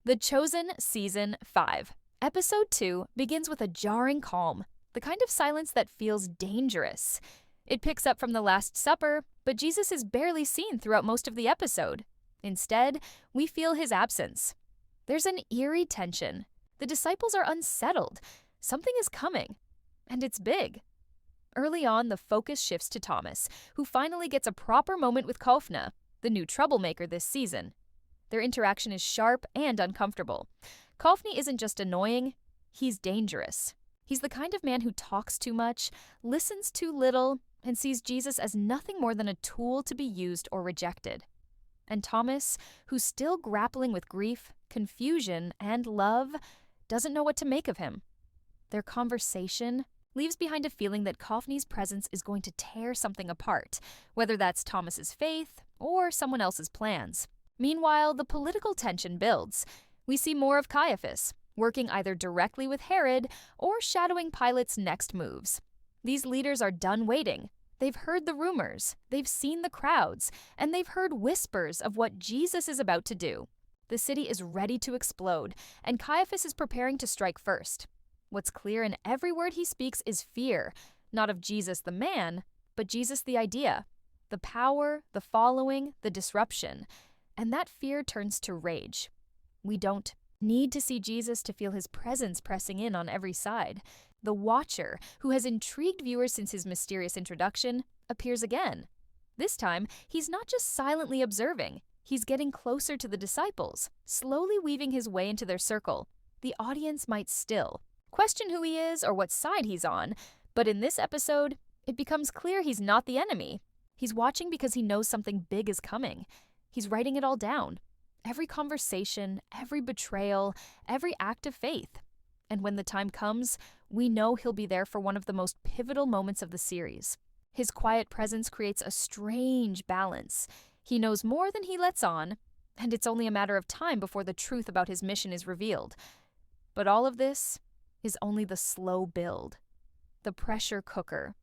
The Chosen Season 5. Episode 2 begins with a jarring calm, the kind of silence that feels dangerous. It picks up from the Last Supper, but Jesus is barely seen throughout most of the episode. Instead, we feel his absence. There's an eerie tension. The disciples are unsettled. Something is coming, and it's big. Early on, the focus shifts to Thomas, who finally gets a proper moment with Kofna, the new troublemaker this season. Their interaction is sharp and uncomfortable. Kofni isn't just annoying, he's dangerous. He's the kind of man who talks too much, listens too little, and sees Jesus as nothing more than a tool to be used or rejected. And Thomas, who's still grappling with grief, confusion, and love, doesn't know what to make of him. Their conversation leaves behind a feeling that Kofni's presence is going to tear something apart, whether that's Thomas's faith or someone else's plans. Meanwhile, the political tension builds. We see more of Caiaphas, working either directly with Herod or shadowing Pilate's next moves. These leaders are done waiting. They've heard the rumors, they've seen the crowds, and they've heard whispers of what Jesus is about to do. The city is ready to explode, and Caiaphas is preparing to strike first. What's clear in every word he speaks is fear, not of Jesus the man, but Jesus the idea, the power, the following, the disruption. And that fear turns to rage. We don't need to see Jesus to feel his presence pressing in on every side. The Watcher, who has intrigued viewers since his mysterious introduction, appears again. This time, he's not just silently observing, he's getting closer to the disciples, slowly weaving his way into their circle. The audience might still question who he is or what side he's on, but in this episode, it becomes clear he's not the enemy. He's watching because he knows something big is coming. He's writing it all down. Every conversation, every betrayal, every act of faith. And when the time comes, we know he'll be there for one of the most pivotal moments of the series. His quiet presence creates a strange balance. He knows more than he lets on, and it's only a matter of time before the truth about his mission is revealed. But all of this is only the slow build, the pressure cooker,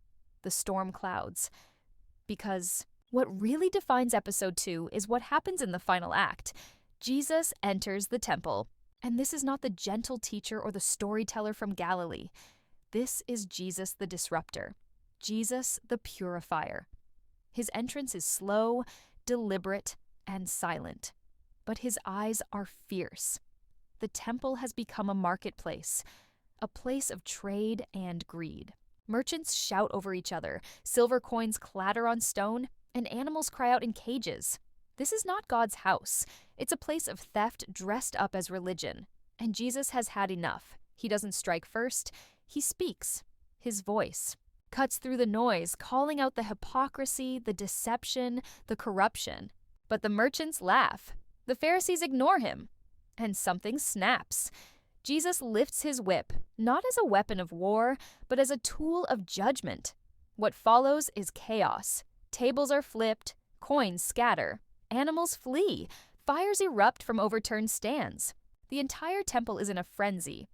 the storm clouds. Because what really defines episode 2 is what happens in the final act. Jesus enters the temple. And this is not the gentle teacher or the storyteller from Galilee. This is Jesus the disruptor. Jesus the purifier. His entrance is slow, deliberate, and silent. But his eyes are fierce. The temple has become a marketplace, a place of trade and greed. Merchants shout over each other, silver coins clatter on stone, and animals cry out in cages. This is not God's house. It's a place of theft dressed up as religion. And Jesus has had enough. He doesn't strike first. He speaks. His voice cuts through the noise, calling out the hypocrisy, the deception, the corruption. But the merchants laugh. The Pharisees ignore him. And something snaps. Jesus lifts his whip, not as a weapon of war, but as a tool of judgment. What follows is chaos. Tables are flipped, coins scatter, animals flee, fires erupt from overturned stands. The entire temple is in a frenzy.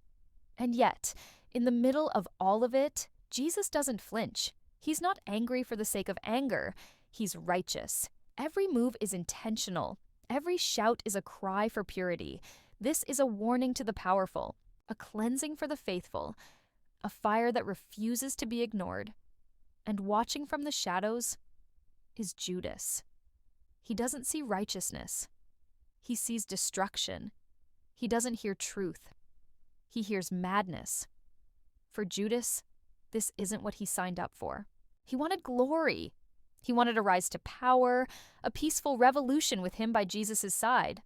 And yet, in the middle of all of it, Jesus doesn't flinch. He's not angry for the sake of anger. He's righteous. Every move is intentional. Every shout is a cry for purity. This is a warning to the powerful, a cleansing for the faithful, a fire that refuses to be ignored. And watching from the shadows is Judas. He doesn't see righteousness. He sees destruction. He doesn't hear truth. He hears madness. For Judas, this isn't what he signed up for. He wanted glory. He wanted a rise to power, a peaceful revolution with him by Jesus' side.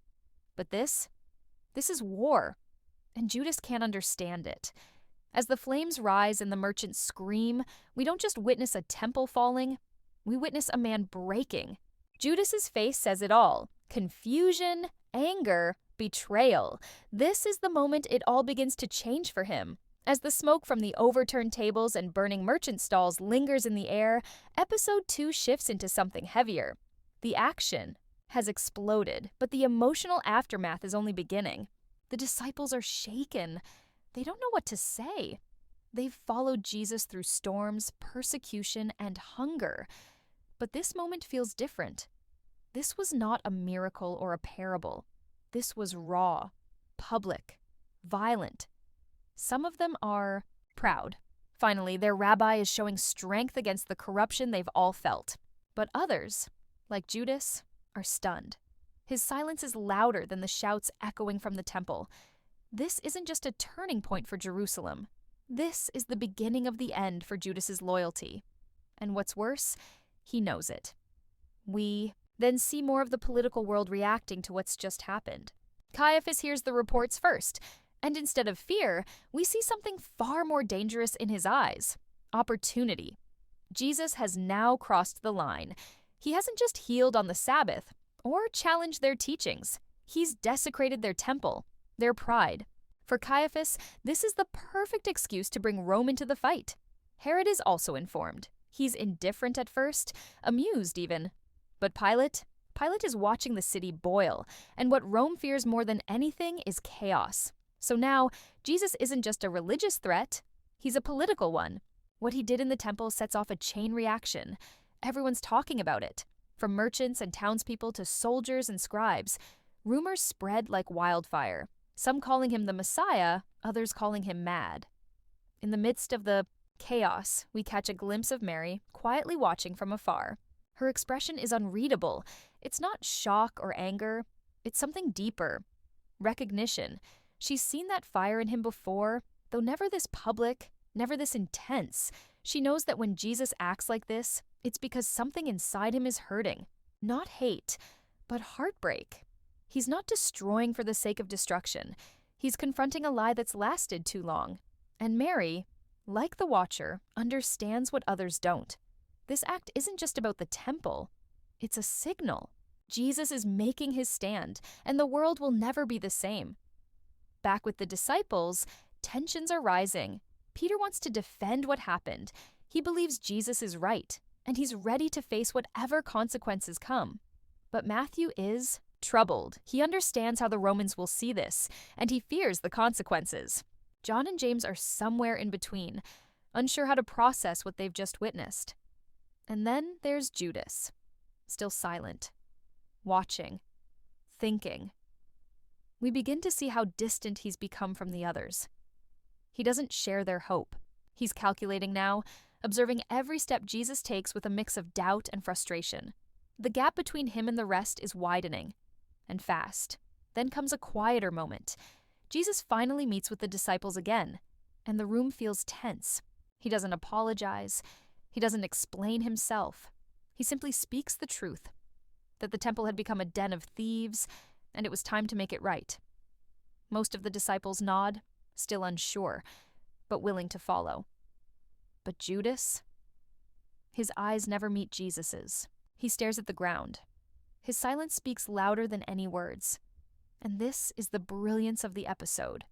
But this is war, and Judas can't understand it. As the flames rise and the merchants scream, we don't just witness a temple falling, we witness a man breaking. Judas's face says it all. Confusion, anger, betrayal. This is the moment it all begins to change for him. As the smoke from the overturned tables and burning merchant stalls lingers in the air, episode 2 shifts into something heavier. The action has exploded, but the emotional aftermath is only beginning. The disciples are shaken. They don't know what to say. They've followed Jesus through storms, persecution, and hunger. But this moment feels different. This was not a miracle or a parable. This was raw, public, violent. Some of them are proud. Finally, their rabbi is showing strength against the corruption they've all felt. But others, like Judas, are stunned. His silence is louder than the shouts echoing from the temple. This isn't just a turning point for Jerusalem. This is the beginning of the end for Judas's loyalty. And what's worse, he knows it. We then see more of the political world reacting to what's just happened. Caiaphas hears the reports first, and instead of fear, we see something far more dangerous in his eyes: opportunity. Jesus has now crossed the line. He hasn't just healed on the Sabbath or challenged their teachings. He's desecrated their temple, their pride. For Caiaphas, this is the perfect excuse to bring Rome into the fight. Herod is also informed. He's indifferent at first, amused even. But Pilate is watching the city boil, and what Rome fears more than anything is chaos. So now, Jesus isn't just a religious threat, he's a political one. What he did in the temple sets off a chain reaction. Everyone's talking about it. From merchants and townspeople to soldiers and scribes, rumors spread like wildfire. Some calling him the Messiah, others calling him mad. In the midst of the chaos, we catch a glimpse of Mary, quietly watching from afar. Her expression is unreadable. It's not shock or anger. It's something deeper. Recognition. She's seen that fire in him before, though never this public, never this intense. She knows that when Jesus acts like this, it's because something inside him is hurting. Not hate, but heartbreak. He's not destroying for the sake of destruction. He's confronting a lie that's lasted too long. And Mary, like the Watcher, understands what others don't. This act isn't just about the temple. It's a signal. Jesus is making his stand, and the world will never be the same. Back with the disciples, tensions are rising. Peter wants to defend what happened. He believes Jesus is right, and he's ready to face whatever consequences come. But Matthew is troubled. He understands how the Romans will see this, and he fears the consequences. John and James are somewhere in between, unsure how to process what they've just witnessed. And then there's Judas, still silent, watching, thinking. We begin to see how distant he's become from the others. He doesn't share their hope. He's calculating now, observing every step Jesus takes with a mix of doubt and frustration. The gap between him and the rest is widening, and fast. Then comes a quieter moment. Jesus finally meets with the disciples again, and the room feels tense. He doesn't apologize. He doesn't explain himself. He simply speaks the truth, that the temple had become a den of thieves, and it was time to make it right. Most of the disciples nod, still unsure, but willing to follow. But Judas? His eyes never meet Jesus's. He stares at the ground. His silence speaks louder than any words. And this is the brilliance of the episode.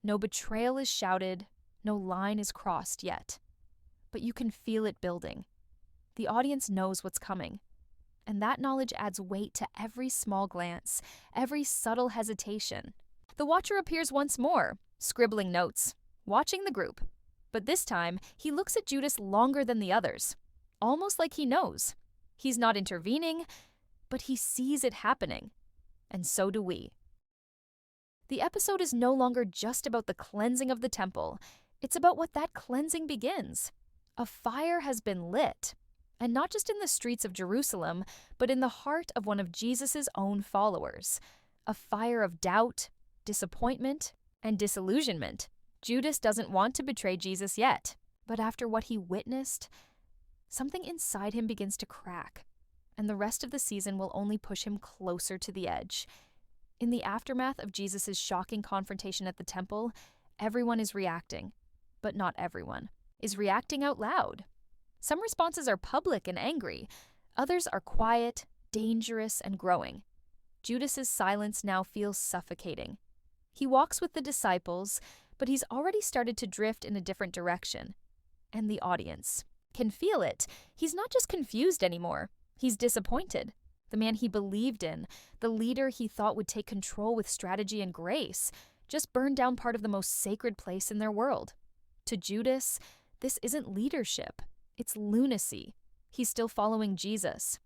No betrayal is shouted, no line is crossed yet. But you can feel it building. The audience knows what's coming. And that knowledge adds weight to every small glance, every subtle hesitation. The Watcher appears once more, scribbling notes, watching the group. But this time, he looks at Judas longer than the others, almost like he knows. He's not intervening, but he sees it happening. And so do we. The episode is no longer just about the cleansing of the temple. It's about what that cleansing begins. A fire has been lit, and not just in the streets of Jerusalem, but in the heart of one of Jesus's own followers. A fire of doubt, disappointment, and disillusionment. Judas doesn't want to betray Jesus yet, but after what he witnessed, something inside him begins to crack, and the rest of the season will only push him closer to the edge. In the aftermath of Jesus' shocking confrontation at the temple, everyone is reacting, but not everyone is reacting out loud. Some responses are public and angry. Others are quiet, dangerous, and growing. Judas's silence now feels suffocating. He walks with the disciples, but he's already started to drift in a different direction. And the audience can feel it. He's not just confused anymore. He's disappointed. The man he believed in, the leader he thought would take control with strategy and grace, just burned down part of the most sacred place in their world. To Judas, this isn't leadership. It's lunacy. He's still following Jesus.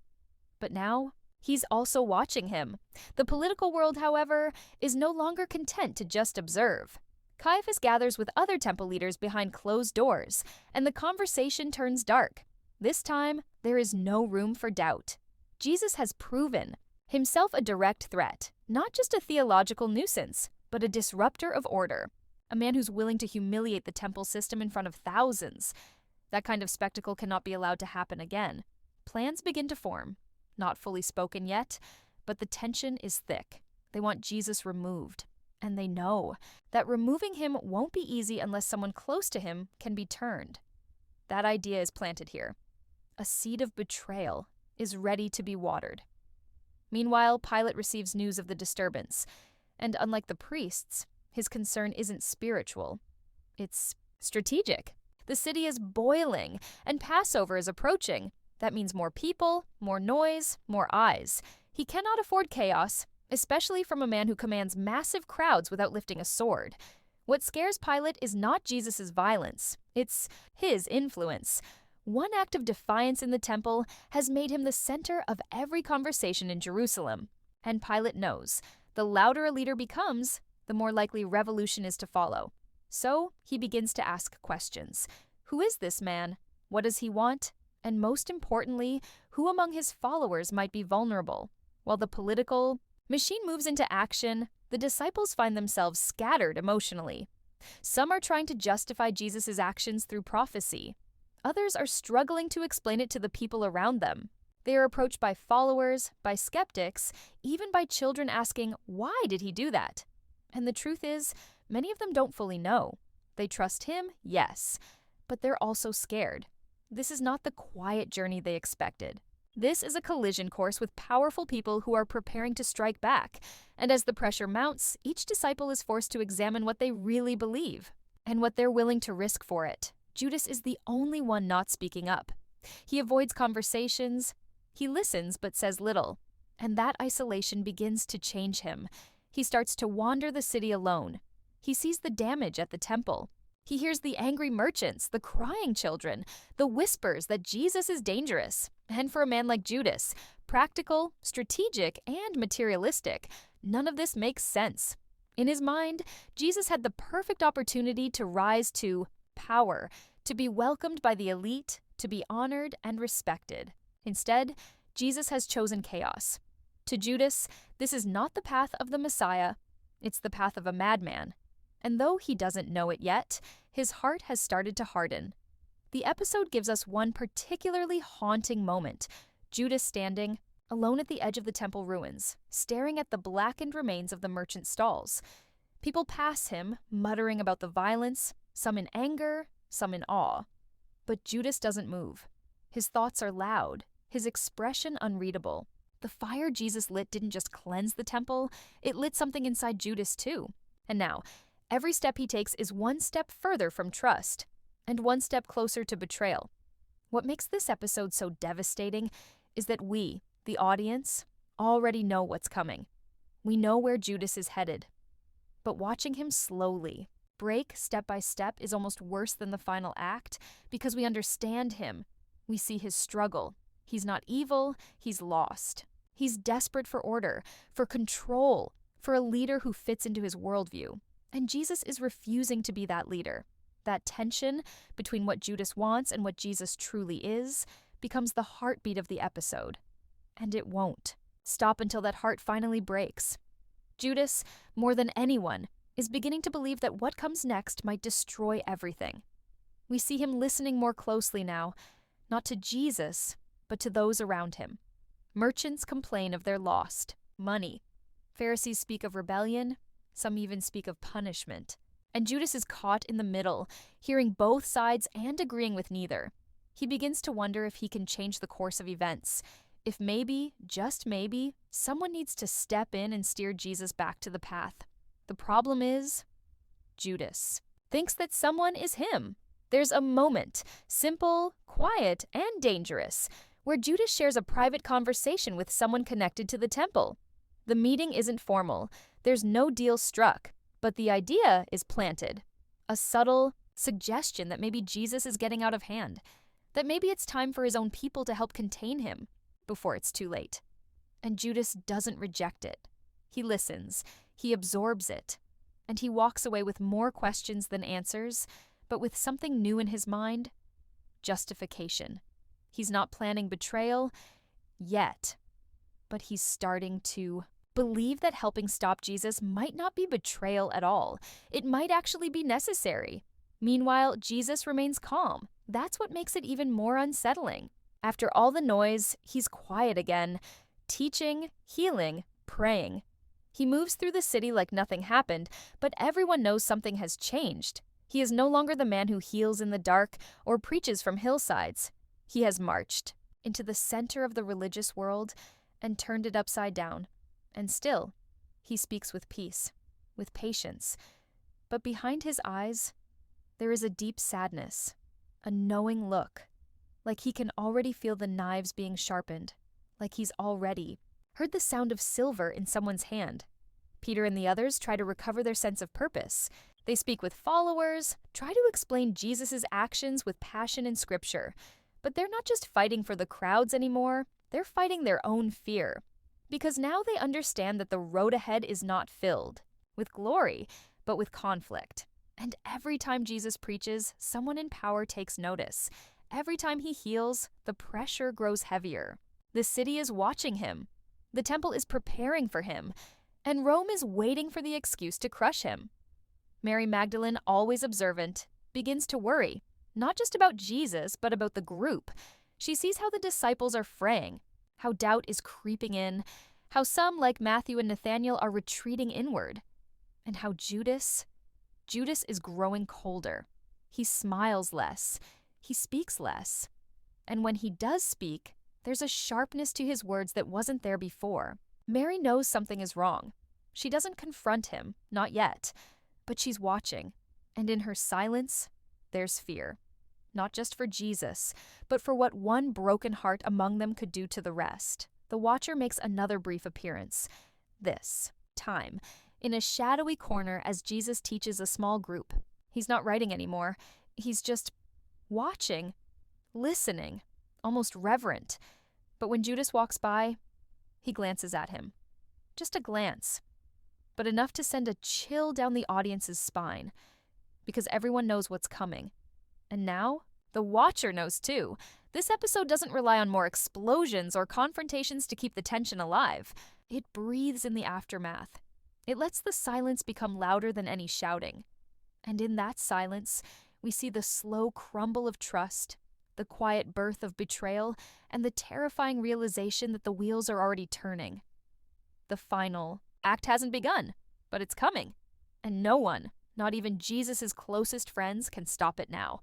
But now, He's also watching him. The political world, however, is no longer content to just observe. Caiaphas gathers with other temple leaders behind closed doors, and the conversation turns dark. This time, there is no room for doubt. Jesus has proven himself a direct threat, not just a theological nuisance, but a disruptor of order, a man who's willing to humiliate the temple system in front of thousands. That kind of spectacle cannot be allowed to happen again. Plans begin to form, not fully spoken yet, but the tension is thick. They want Jesus removed, and they know that removing him won't be easy unless someone close to him can be turned. That idea is planted here. A seed of betrayal is ready to be watered. Meanwhile, Pilate receives news of the disturbance, and unlike the priests, his concern isn't spiritual. It's strategic. The city is boiling, and Passover is approaching. That means more people, more noise, more eyes. He cannot afford chaos, especially from a man who commands massive crowds without lifting a sword. What scares Pilate is not Jesus' violence, it's his influence. One act of defiance in the temple has made him the center of every conversation in Jerusalem. And Pilate knows, the louder a leader becomes, the more likely revolution is to follow. So he begins to ask questions. Who is this man? What does he want? And most importantly, who among his followers might be vulnerable? While the political machine moves into action, the disciples find themselves scattered emotionally. Some are trying to justify Jesus' actions through prophecy. Others are struggling to explain it to the people around them. They are approached by followers, by skeptics, even by children asking, why did he do that? And the truth is, many of them don't fully know. They trust him, yes, but they're also scared. This is not the quiet journey they expected. This is a collision course with powerful people who are preparing to strike back. And as the pressure mounts, each disciple is forced to examine what they really believe and what they're willing to risk for it. Judas is the only one not speaking up. He avoids conversations. He listens but says little. And that isolation begins to change him. He starts to wander the city alone. He sees the damage at the temple. He hears the angry merchants, the crying children, the whispers that Jesus is dangerous. And for a man like Judas, practical, strategic, and materialistic, none of this makes sense. In his mind, Jesus had the perfect opportunity to rise to power, to be welcomed by the elite, to be honored and respected. Instead, Jesus has chosen chaos. To Judas, this is not the path of the Messiah, it's the path of a madman. And though he doesn't know it yet, his heart has started to harden. The episode gives us one particularly haunting moment: Judas standing alone at the edge of the temple ruins, staring at the blackened remains of the merchant stalls. People pass him, muttering about the violence, some in anger, some in awe. But Judas doesn't move. His thoughts are loud, his expression unreadable. The fire Jesus lit didn't just cleanse the temple, it lit something inside Judas too. And now, every step he takes is one step further from trust, and one step closer to betrayal. What makes this episode so devastating is that we, the audience, already know what's coming. We know where Judas is headed. But watching him slowly break step by step is almost worse than the final act because we understand him. We see his struggle. He's not evil, he's lost. He's desperate for order, for control, for a leader who fits into his worldview. And Jesus is refusing to be that leader. That tension between what Judas wants and what Jesus truly is becomes the heartbeat of the episode. And it won't stop until that heart finally breaks. Judas, more than anyone, is beginning to believe that what comes next might destroy everything. We see him listening more closely now, not to Jesus, but to those around him. Merchants complain of their lost money. Pharisees speak of rebellion. Some even speak of punishment. And Judas is caught in the middle, hearing both sides and agreeing with neither. He begins to wonder if he can change the course of events, if maybe, just maybe, someone needs to step in and steer Jesus back to the path. The problem is, Judas thinks that someone is him. There's a moment, simple, quiet, and dangerous, where Judas shares a private conversation with someone connected to the temple. The meeting isn't formal. There's no deal struck, but the idea is planted. A subtle suggestion that maybe Jesus is getting out of hand, that maybe it's time for his own people to help contain him before it's too late. And Judas doesn't reject it. He listens, he absorbs it, and he walks away with more questions than answers, but with something new in his mind: justification. He's not planning betrayal yet, but he's starting to believe that helping stop Jesus might not be betrayal at all. It might actually be necessary. Meanwhile, Jesus remains calm. That's what makes it even more unsettling. After all the noise, he's quiet again, teaching, healing, praying. He moves through the city like nothing happened, but everyone knows something has changed. He is no longer the man who heals in the dark or preaches from hillsides. He has marched into the center of the religious world and turned it upside down. And still, he speaks with peace, with patience. But behind his eyes, there is a deep sadness, a knowing look, like he can already feel the knives being sharpened, like he's already heard the sound of silver in someone's hand. Peter and the others try to recover their sense of purpose. They speak with followers, try to explain Jesus' actions with passion in Scripture. But they're not just fighting for the crowds anymore, they're fighting their own fear. Because now they understand that the road ahead is not filled with glory, but with conflict. And every time Jesus preaches, someone in power takes notice. Every time he heals, the pressure grows heavier. The city is watching him. The temple is preparing for him. And Rome is waiting for the excuse to crush him. Mary Magdalene, always observant, begins to worry, not just about Jesus, but about the group. She sees how the disciples are fraying, how doubt is creeping in, how some, like Matthew and Nathanael, are retreating inward, and how Judas is growing colder. He smiles less. He speaks less. And when he does speak, there's a sharpness to his words that wasn't there before. Mary knows something is wrong. She doesn't confront him, not yet, but she's watching. And in her silence, there's fear. Not just for Jesus, but for what one broken heart among them could do to the rest. The Watcher makes another brief appearance. This time, in a shadowy corner as Jesus teaches a small group. He's not writing anymore. He's just watching, listening, almost reverent. But when Judas walks by, he glances at him. Just a glance, but enough to send a chill down the audience's spine, because everyone knows what's coming. And now, the Watcher knows too. This episode doesn't rely on more explosions or confrontations to keep the tension alive. It breathes in the aftermath. It lets the silence become louder than any shouting. And in that silence, we see the slow crumble of trust, the quiet birth of betrayal, and the terrifying realization that the wheels are already turning. The final act hasn't begun, but it's coming. And no one, not even Jesus' closest friends, can stop it now.